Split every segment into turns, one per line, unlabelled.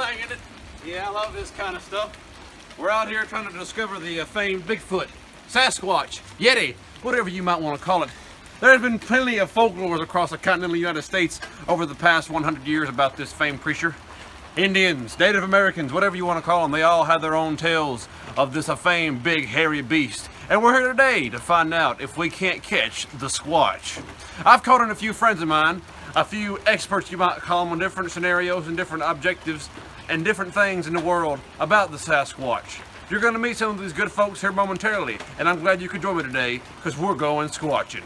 thing, isn't it? Yeah, I love this kind of stuff. We're out here trying to discover the famed Bigfoot, Sasquatch, Yeti, whatever you might want to call it. There has been plenty of folklore across the continental United States over the past 100 years about this famed creature. Indians, Native Americans, whatever you want to call them, they all have their own tales of this famed big hairy beast. And we're here today to find out if we can't catch the Squatch. I've called in a few friends of mine, a few experts you might call them, on different scenarios and different objectives and different things in the world about the Sasquatch. You're going to meet some of these good folks here momentarily, and I'm glad you could join me today because we're going squatching.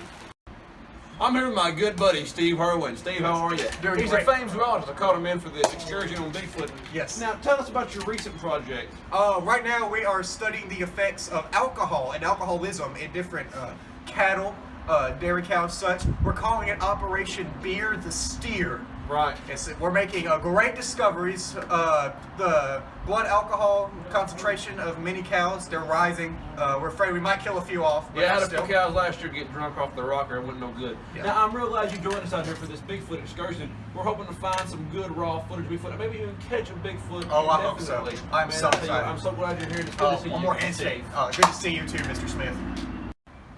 I'm here with my good buddy, Steve Herwin. Steve, how are you?
Doing
He's
great.
a famed zoologist. I called him in for this excursion on Bigfoot.
Yes.
Now, tell us about your recent project.
Right now we are studying the effects of alcohol and alcoholism in different cattle, dairy cows, such. We're calling it Operation Beer the Steer.
Right.
We're making great discoveries. The blood alcohol concentration of many cows, they're rising. We're afraid we might kill a few off. But
Yeah, I had a
still.
few cows last year get drunk off the rocker. It wasn't no good.
Yeah.
Now, I'm real glad you joined us out here for this Bigfoot excursion. We're hoping to find some good raw footage of Bigfoot, maybe even catch a Bigfoot.
Oh, I hope so.
Indefinitely.
I'm
Man,
so
I tell you what,
excited.
I'm so glad you're here. It's good to see
One
you
more
and
handshake.
safe.
Good to see you too, Mr. Smith.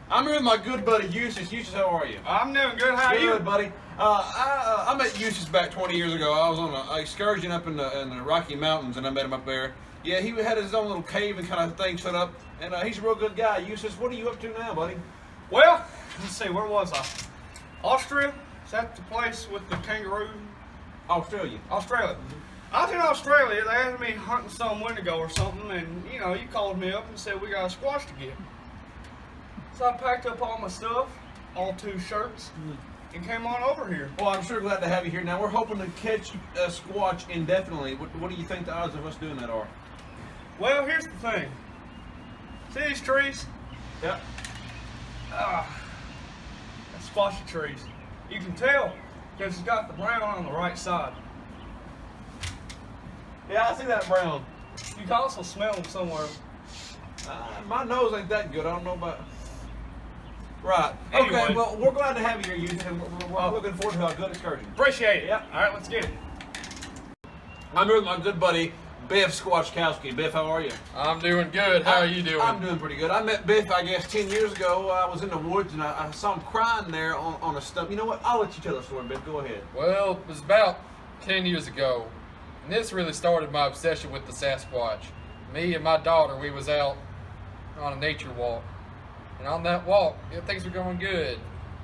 I'm here with my good buddy Eustace. Eustace, how are you?
I'm doing good. How are you?
Good, buddy. I met Eustace back 20 years ago. I was on an excursion up in the Rocky Mountains, and I met him up there. Yeah, he had his own little cave and kind of thing set up, and he's a real good guy. Eustace, what are you up to now, buddy?
Well, let's see. Where was I? Austria. Is that the place with the kangaroo?
Australia.
Australia. I was in Australia. They asked me hunting some winter ago or something, and you called me up and said we got a squash to get. So I packed up all my stuff, all 2 shirts, and came on over here.
Well, I'm sure glad to have you here. Now, we're hoping to catch a Squatch indefinitely. What do you think the odds of us doing that are?
Well, here's the thing. See these trees?
Yep.
That's squashy trees. You can tell because it's got the brown on the right side.
Yeah, I see that brown.
You can also smell them somewhere.
My nose ain't that good. I don't know about... Right.
Anyway.
Okay, well, we're glad to have you here, Eustace, and we're looking forward to a good excursion.
Appreciate it.
Yep.
All right, let's get it.
I'm here with my good buddy, Biff Squatchkowski. Biff, how are you?
I'm doing good. How are you doing?
I'm doing pretty good. I met Biff, I guess, 10 years ago. I was in the woods, and I saw him crying there on a stump. You know what? I'll let you tell the story, Biff. Go ahead.
Well, it was about 10 years ago, and this really started my obsession with the Sasquatch. Me and my daughter, we was out on a nature walk, and on that walk, things were going good.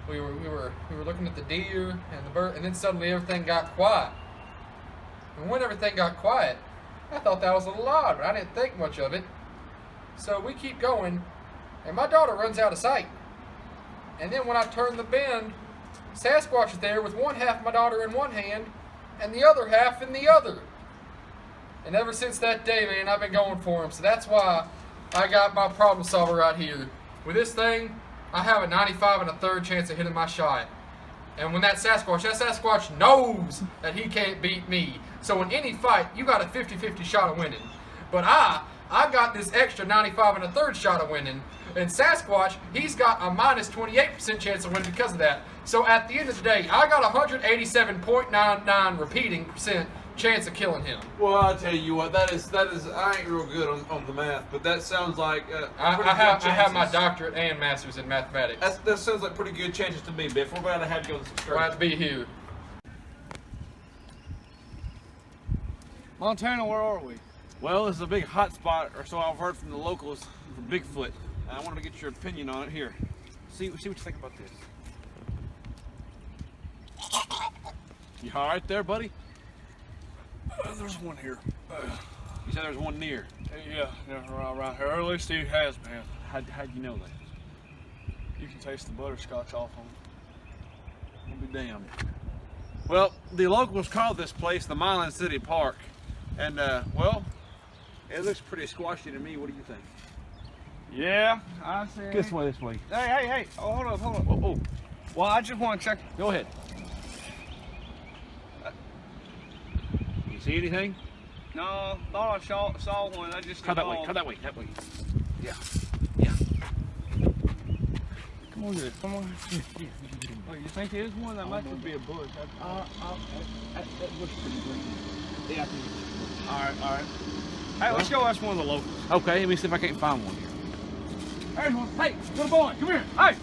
We were looking at the deer and the bird, and then suddenly everything got quiet. And when everything got quiet, I thought that was a little odd, but I didn't think much of it. So we keep going, and my daughter runs out of sight. And then when I turn the bend, Sasquatch is there with one half of my daughter in one hand and the other half in the other. And ever since that day, man, I've been going for him. So that's why I got my problem solver right here. With this thing, I have a 95 1/3 chance of hitting my shot. And when that Sasquatch knows that he can't beat me. So in any fight, you got a 50-50 shot of winning. But I got this extra 95 1/3 shot of winning. And Sasquatch, he's got a minus 28% chance of winning because of that. So at the end of the day, I got 187.99 repeating percent chance of killing him.
Well, I'll tell you what, that is. I ain't real good on the math, but that sounds like
I
pretty good
have my
chances.
doctorate and master's in mathematics.
That sounds like pretty good chances to me, Biff. We're glad to have you on this excursion.
Glad to be here.
Montana, where are we?
Well, this is a big hot spot, or so I've heard from the locals for Bigfoot. And I wanted to get your opinion on it here. See what you think about this. You all right there, buddy?
There's one here.
You said there's one near.
Yeah, around here. Or at least he has been.
How'd you know that?
You can taste the butterscotch off him.
I'll be damned. Well, the locals call this place the Milan City Park. And, well, it looks pretty squashy to me. What do you think?
Yeah, I see.
This way.
Hey. Oh, hold up.
Oh.
Well, I just want to check.
Go ahead. You see anything?
No, thought I saw one. I just
Cut that way. Yeah.
Come on, good. Come on. Oh, you think there's one? That might just be a bush.
That looks pretty green. Yeah, I think it's
All right. Hey, let's go ask one of the locals.
Okay, let me see if I can't find one here. There's one. Hey, little boy, come here.
Hey!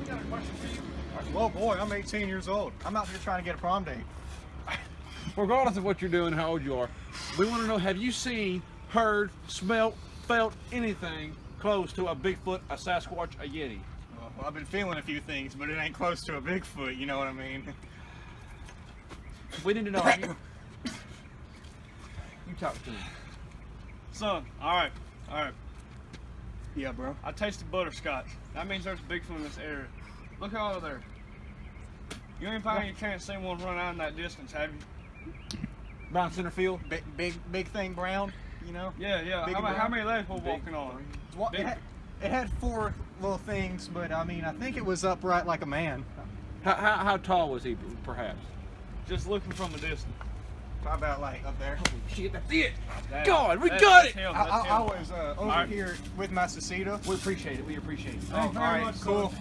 We got a question for you.
Well, boy, I'm 18 years old. I'm out here trying to get a prom date.
Regardless of what you're doing, how old you are, we want to know, have you seen, heard, smelt, felt anything close to a Bigfoot, a Sasquatch, a Yeti?
Well, I've been feeling a few things, but it ain't close to a Bigfoot, you know what I mean?
We need to know. Have you talk to him.
Son, all right.
Yeah, bro.
I tasted butterscotch. That means there's Bigfoot in this area. Look out over there. You ain't find any chance seeing one run out in that distance, have you?
Down center field.
Big thing brown, you know?
Yeah.
Big
How
brown.
many legs were walking on?
It had 4 little things, but I mean, I think it was upright like a man.
How tall was he, perhaps?
Just looking from a distance.
Probably about like up there.
Shit, that's it.
That-
God, we
that-
got
that's
it.
him,
I
that's him.
was over
right.
here with my cicada.
We appreciate it. We appreciate it.
Thank you
all
very
right,
much,
cool.
son.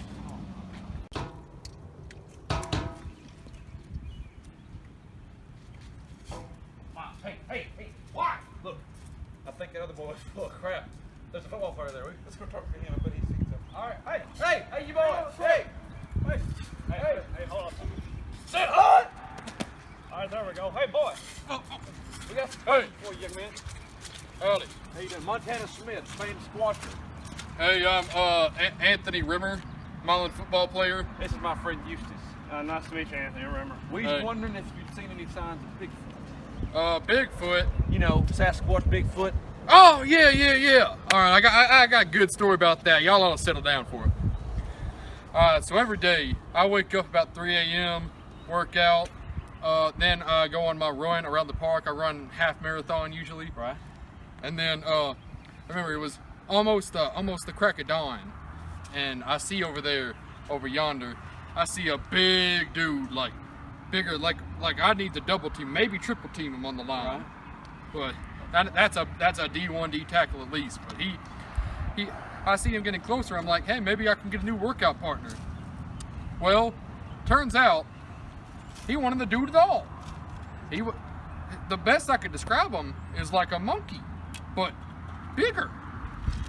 Hey, what? Look, I think the other boy's full of crap. There's a football player there. Let's go talk to him. I bet he sees something.
All right,
Hey, you boys. Hey.
hey, hold on.
Say hi.
All right, there we go. Hey, boy.
We got
Hey,
boy, young man.
howdy.
How you doing? Montana Smith, famous squatcher.
Hey, I'm Anthony Rimmer, Milan football player.
This is my friend Eustace.
Nice to meet you, Anthony. Remember.
We was
Hey.
wondering if you'd seen any signs of Bigfoot.
Bigfoot.
You know, Sasquatch, Bigfoot.
Oh yeah. All right, I got a good story about that. Y'all ought to settle down for it. So every day I wake up about 3 a.m., work out, then go on my run around the park. I run half marathon usually,
Right.
and then I remember it was almost the crack of dawn, and I see over yonder, I see a big dude, like bigger, like I need to double team, maybe triple team him on the line. But that's a D1 tackle at least. But I see him getting closer. I'm like, hey, maybe I can get a new workout partner. Well, turns out he wanted to do it all. The best I could describe him is like a monkey, but bigger.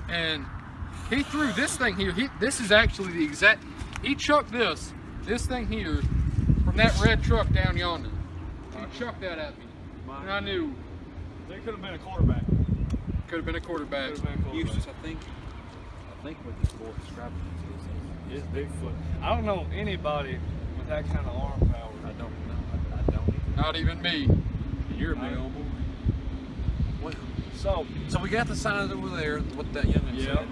And he threw this thing here. This is actually the exact. He chucked this thing here from that red truck down yonder. He chucked that at me, and I knew.
They could have been a quarterback.
Could have been a quarterback.
Eustace, I think what this boy described
It's Bigfoot. I don't know anybody with that kind of arm power.
I don't know. I don't.
Not even me.
You're a big old boy. Well,
So,
so we got the signs over there. What that young man
yeah,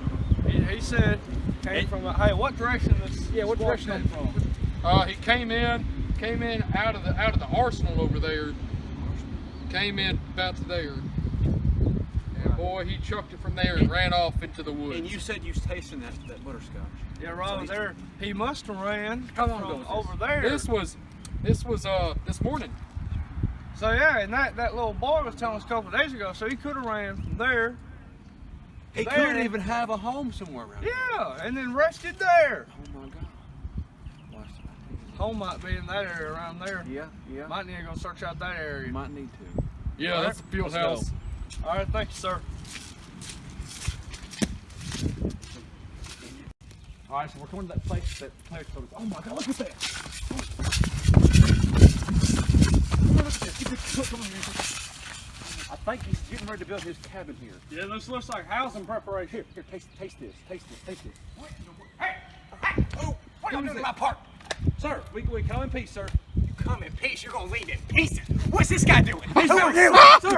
said.
he said came from. Hey, what direction this?
What
squawk
direction
come from?
He came in out of the arsenal over there. Came in about to there. And boy, he chucked it from there and ran off into the woods.
And you said you was tasting that butterscotch.
Yeah, right over there. He must have ran
How long
from
ago was this?
over there.
This was this morning.
So yeah, and that little boy was telling us a couple of days ago. So he could have ran from there.
He
There.
couldn't even have a home somewhere around here.
Yeah, and then rested there.
Oh my God.
Home might be in that area around there.
Yeah.
Might need to go search out that area.
You might need to.
Yeah,
All
that's the
right,
field
let's
house.
All right, thank you, sir.
All right, so we're going to that place that player told us. Oh my God, look at that! Look at this. Come on here. I think he's getting ready to build his cabin here.
Yeah, this looks like housing preparation.
Here, taste this.
What in the world? Hey! Oh, what are you doing in my park?
Sir, we come in peace, sir.
You come in peace, you're gonna leave in pieces. What's this guy doing?
Hey,
Who
sir,
are you?
Sir,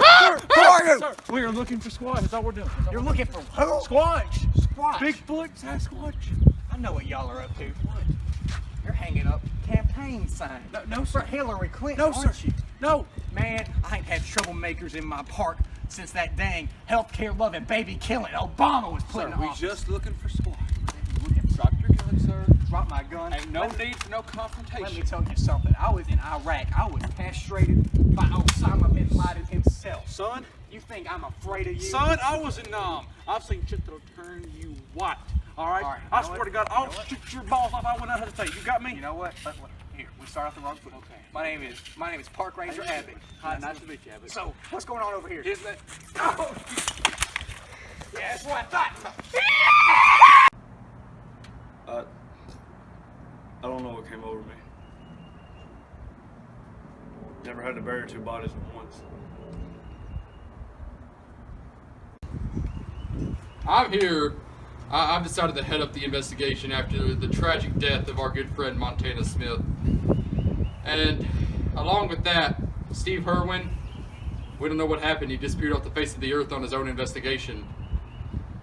Who are you?
Sir, we are looking for squatch. That's all we're doing.
You're looking for who?
Squatch.
Squatch.
Bigfoot, Sasquatch.
I know what y'all are up to. You're hanging up campaign signs.
No,
For
sir.
Hillary Clinton,
No, sir.
aren't you?
No.
Man, I ain't had troublemakers in my park since that dang healthcare loving baby killing Obama was put
Sir,
in
we
office.
just looking for squatch.
Drop your gun, sir. Drop my gun.
Ain't no
Let me-
need for no
Let me
confrontation.
tell you something. I was in Iraq. I was castrated by Osama bin Laden himself.
Son,
You think I'm afraid of you?
son, I was in Nam. I've seen shit that'll turn you white. All right?
All right,
I
you know
swear
what?
to God,
You know
I'll
what?
shoot your balls off. I wouldn't hesitate. You got me?
You know what? here. We start off the wrong foot. Okay. My name is Park Ranger Abbott.
Hi, nice to meet you, Abbott.
So, what's going on over here?
Here's that.
Oh. Yeah, that's what I thought.
I don't know what came over me. Never had to bury two bodies at once.
I'm here. I've decided to head up the investigation after the tragic death of our good friend Montana Smith. And along with that, Steve Irwin, we don't know what happened. He disappeared off the face of the earth on his own investigation.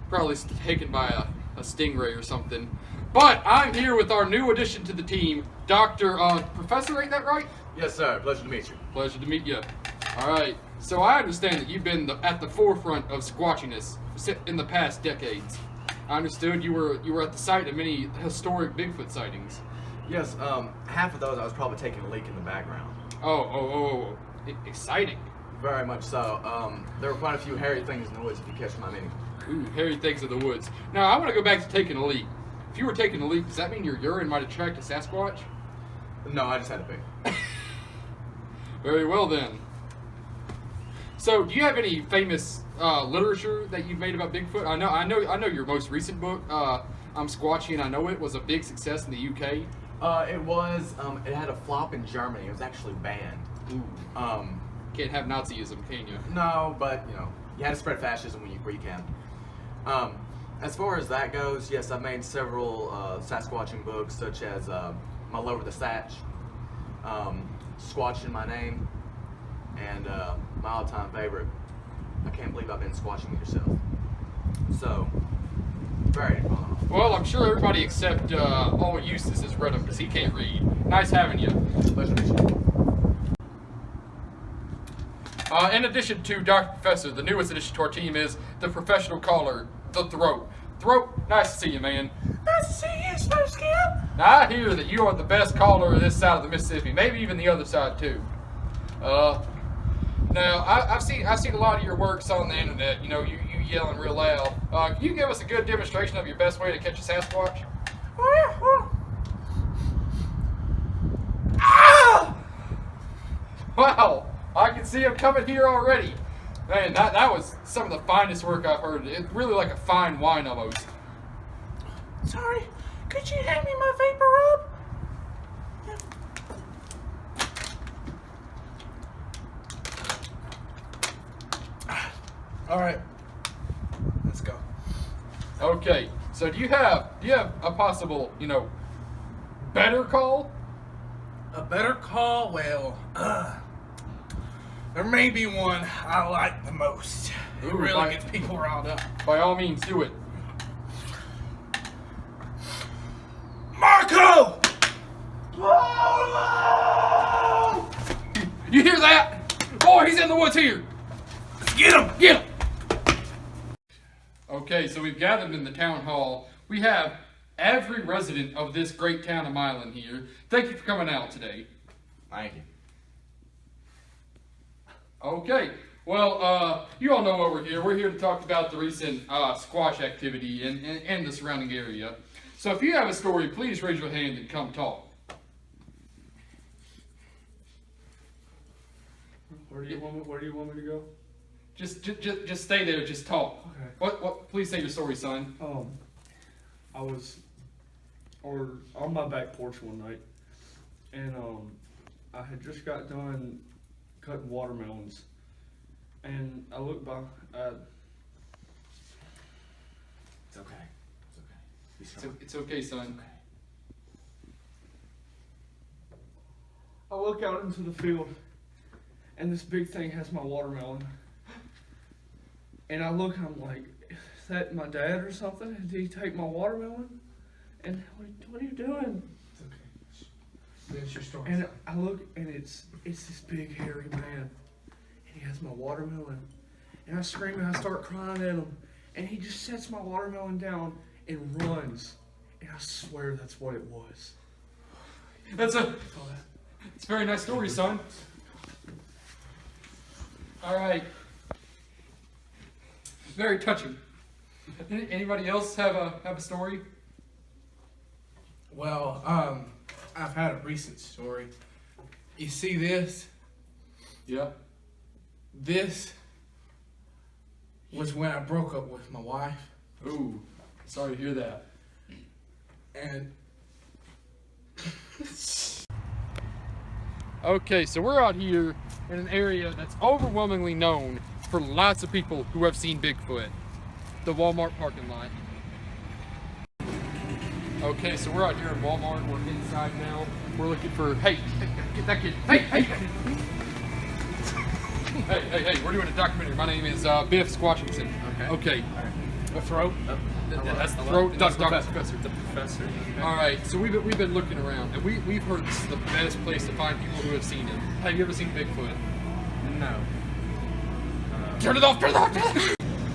Probably taken by a stingray or something. But I'm here with our new addition to the team, Dr. Professor, ain't that right?
Yes, sir. Pleasure to meet you.
Pleasure to meet you. All right. So I understand that you've been at the forefront of squatchiness in the past decades. I understood you were at the site of many historic Bigfoot sightings.
Yes, half of those I was probably taking a leak in the background.
Exciting.
Very much so. There were quite a few hairy things in the woods, if you catch my meaning.
Ooh, hairy things in the woods. Now I want to go back to taking a leak. If you were taking a leak, does that mean your urine might attract a Sasquatch?
No, I just had to pee.
Very well then. So, do you have any famous literature that you've made about Bigfoot? I know your most recent book, I'm Squatchy and I Know It, was a big success in the UK.
It was. It had a flop in Germany. It was actually banned.
Ooh. Can't have Nazism, can you?
No, but you had to spread fascism where you can. As far as that goes, yes, I've made several Sasquatching books, such as My Love with the Satch, Squatch in My Name, and my all-time favorite, I Can't Believe I've Been Squatching It Yourself. So, very fun.
Well, I'm sure everybody except all Eustace has read them because he can't read. Nice having you.
Pleasure to meet you.
In addition to Dr. Professor, the newest addition to our team is the professional caller, the Throat. Throat, nice to see you, man.
Nice to see you, Snow Skip.
Now, I hear that you are the best caller of this side of the Mississippi, maybe even the other side too. Now, I've seen a lot of your works on the internet. You yelling real loud. Can you give us a good demonstration of your best way to catch a Sasquatch? Wow, I can see him coming here already. Man, that was some of the finest work I've heard. It's really like a fine wine almost.
Sorry, could you hand me my vapor rub? All right, let's go.
Okay, so do you have a possible, better call?
A better call? Well, there may be one I like the most. It
Ooh,
really gets people riled up.
By all means, do it.
Marco!
You hear that? Boy, he's in the woods here.
Get him!
Get him! Okay, so we've gathered in the town hall. We have every resident of this great town of Milan here. Thank you for coming out today.
Thank you.
Okay, well, you all know why we're here. We're here to talk about the recent squash activity in the surrounding area. So if you have a story, please raise your hand and come talk.
Where do you want me to go?
Just stay there. Just talk.
Okay.
What? Please say your story, son.
I was on my back porch one night, and I had just got done cutting watermelons, and I looked by.
It's okay. It's okay. Be strong.
It's okay, son.
I look out into the field, and this big thing has my watermelon. And I look, I'm like, is that my dad or something? Did he take my watermelon? And what are you doing?
It's okay. Finish your story.
And I look, and it's this big hairy man, and he has my watermelon. And I scream and I start crying at him, and he just sets my watermelon down and runs. And I swear that's what it was.
It's a very nice story, son. All right. Very touching. Anybody else have a story?
Well, I've had a recent story. You see this?
Yeah.
This was when I broke up with my wife.
Ooh, sorry to hear that.
And
Okay, so we're out here in an area that's overwhelmingly known for lots of people who have seen Bigfoot. The Walmart parking lot. Okay, so we're out here in Walmart. We're inside now. We're looking for, hey, get that kid. Hey. Hey, we're doing a documentary. My name is Biff Squatchington. Okay.
the throat.
That's the throat. Dr.
Professor.
The professor. All right, so we've been looking around, and we've heard this is the best place to find people who have seen him. Have you ever seen Bigfoot?
No.
Turn it off! Turn it off!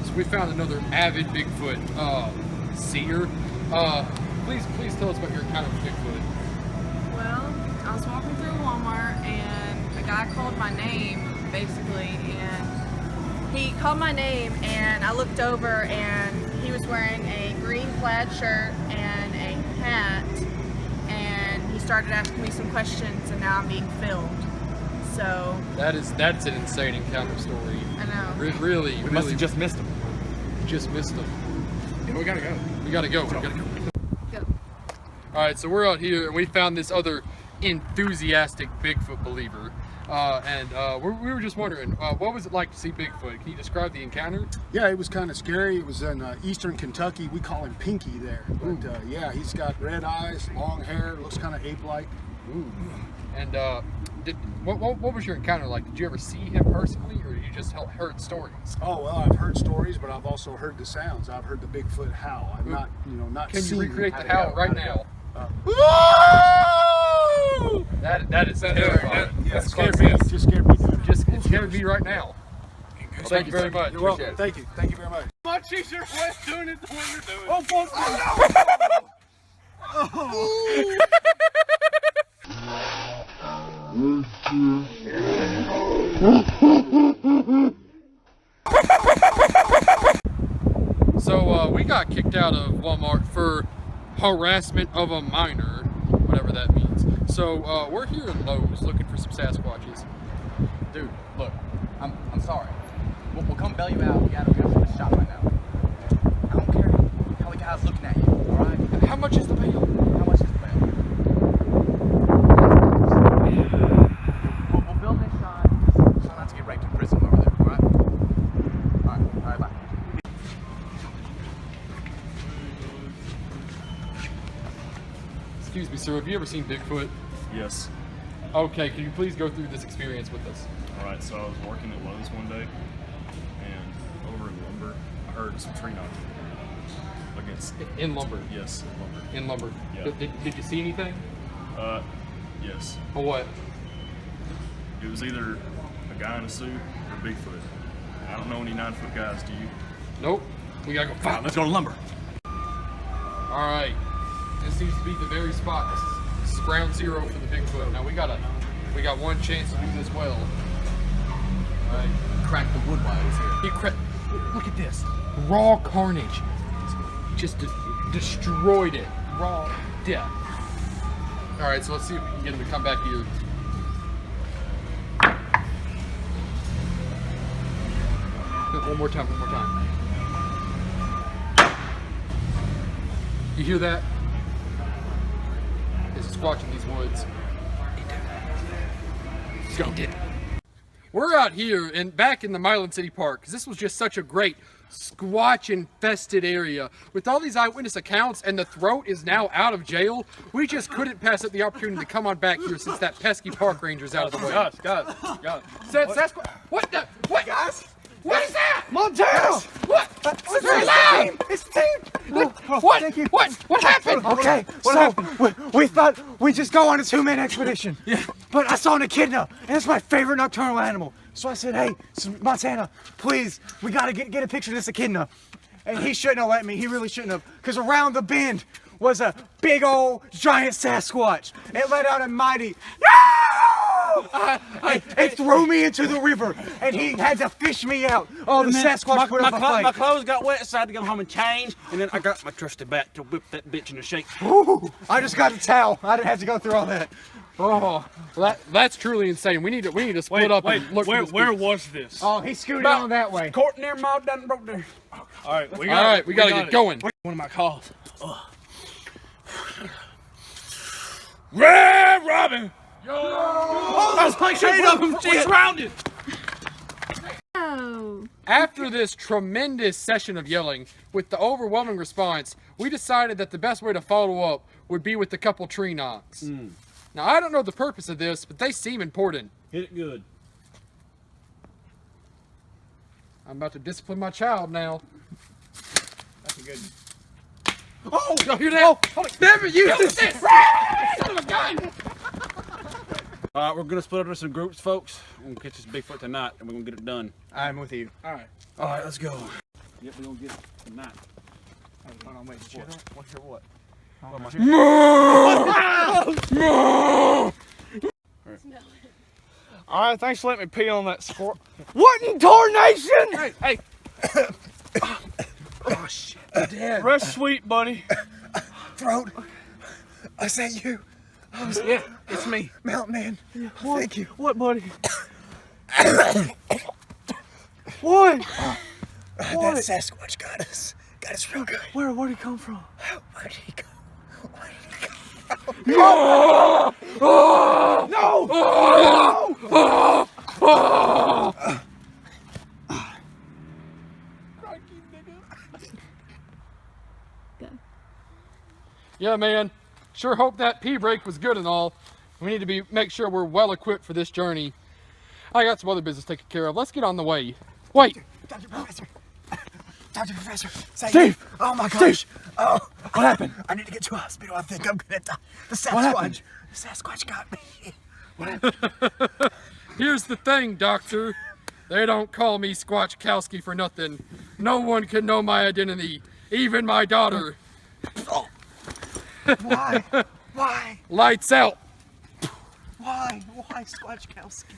So we found another avid Bigfoot seer. Please tell us about your encounter with Bigfoot.
Well, I was walking through Walmart and a guy called my name, basically, and he called my name and I looked over and he was wearing a green plaid shirt and a hat, and he started asking me some questions, and now I'm being filmed. So
That's an insane encounter story.
I know.
Really,
We must have just missed him.
just missed him.
Yeah, we gotta go.
We gotta go.
Go.
All right, so we're out here and we found this other enthusiastic Bigfoot believer. We were just wondering, what was it like to see Bigfoot? Can you describe the encounter?
Yeah, it was kind of scary. It was in eastern Kentucky. We call him Pinky there. But yeah, he's got red eyes, long hair, looks kind of ape-like.
Ooh. And what was your encounter like? Did you ever see him personally, or you just heard stories?
Oh, well, I've heard stories, but I've also heard the sounds. I've heard the Bigfoot howl. I've not, not
Can
seen
you recreate
him.
the howl right now? That is terrifying.
Yeah, scared me. Just scared me.
It scared me right now. Well, thank you very much.
You're welcome. Thank you. Thank you very much.
Much easier way doing it than what you're doing.
Oh, fuck.
So we got kicked out of Walmart for harassment of a minor, whatever that means. So we're here in Lowe's looking for some Sasquatches.
Dude, look, I'm sorry. We'll come bail you out. We gotta shoot a shot right now. I don't care how the guy's looking at you, alright?
How much is the bail?
How much is the bail? We'll film this shot. Try not to get raped in prison over there, alright? Alright, bye.
Excuse me, sir, have you ever seen Bigfoot?
Yes.
Okay, can you please go through this experience with us?
Alright, so I was working at Lowe's one day, and over in lumber, I heard some tree knocking.
In lumber?
Yes, in lumber.
In lumber.
Yeah.
Did you see anything?
Yes.
Or what?
It was either a guy in a suit or Bigfoot. I don't know any 9-foot guys, do you?
Nope. We gotta go find.
Let's go to lumber.
Alright. This seems to be the very spot. This is ground zero for the Bigfoot. Now we got one chance to do this well. Alright.
Crack the wood while he's here.
Look at this. Raw carnage. Just destroyed it. Raw death. Alright, so let's see if we can get him to come back here. One more time. You hear that? He's squatching these woods. Go. We're out here and back in the Milan City Park because this was just such a great squatch-infested area. With all these eyewitness accounts and the throat is now out of jail, we just couldn't pass up the opportunity to come on back here since that pesky park ranger's out of the way.
Guys.
Sasquatch. What the? What?
Guys?
What is that?
Montana!
What?
It's
very loud.
It's the team!
What?
Thank you.
What happened?
Okay, so we thought we'd just go on a 2-man expedition. Yeah. But I saw an echidna, and it's my favorite nocturnal animal. So I said, hey, Montana, please, we gotta get a picture of this echidna. And he shouldn't have let me, he really shouldn't have, because around the bend was a big old giant Sasquatch. It let out a mighty, "No!" It threw me into the river, and he had to fish me out. Oh, the Sasquatch put up a fight.
My clothes got wet, so I had to go home and change, and then I got my trusty bat to whip that bitch into shape.
Ooh, I just got a towel. I didn't have to go through all that.
Oh, well, that's truly insane. We need to split up and look.
Where was this?
Oh, he scooted on that way.
Court near Maud done broke there.
All right, we
gotta get going.
One of my calls. Red Robin!
Oh, we're surrounded.
Oh.
After this tremendous session of yelling, with the overwhelming response, we decided that the best way to follow up would be with a couple tree knocks. Now, I don't know the purpose of this, but they seem important.
Hit it good.
I'm about to discipline my child now.
That's a good.
Oh, y'all hear that?
Never use this! Son of a gun!
All right, we're gonna split up into some groups, folks. We're gonna catch this Bigfoot tonight, and we're gonna get it done.
I'm with you.
All right.
All right, let's go. Yep, we're gonna get it tonight.
Hold on, wait. What's your what?
All right, thanks for letting me pee on that squirrel. What in tarnation?
Hey.
Oh shit.
Rest sweet, buddy.
Throat. Is that you?
Yeah, it's me.
Mountain Man. Thank you.
What, buddy? What?
That Sasquatch got us. Got us real good.
Where'd he come from?
Where did he go? Where did he go? No!
Yeah, man. Sure hope that pee break was good and all. We need to make sure we're well equipped for this journey. I got some other business taken care of. Let's get on the way. Wait.
Dr. Professor. Dr. Professor.
Steve!
Oh my gosh. Oh,
What happened?
I need to get to a hospital. I think I'm gonna die. The Sasquatch. The Sasquatch got me.
Here's the thing, Doctor. They don't call me Squatchkowski for nothing. No one can know my identity, even my daughter.
Why? Why?
Lights out.
Why? Why Squatchkowski?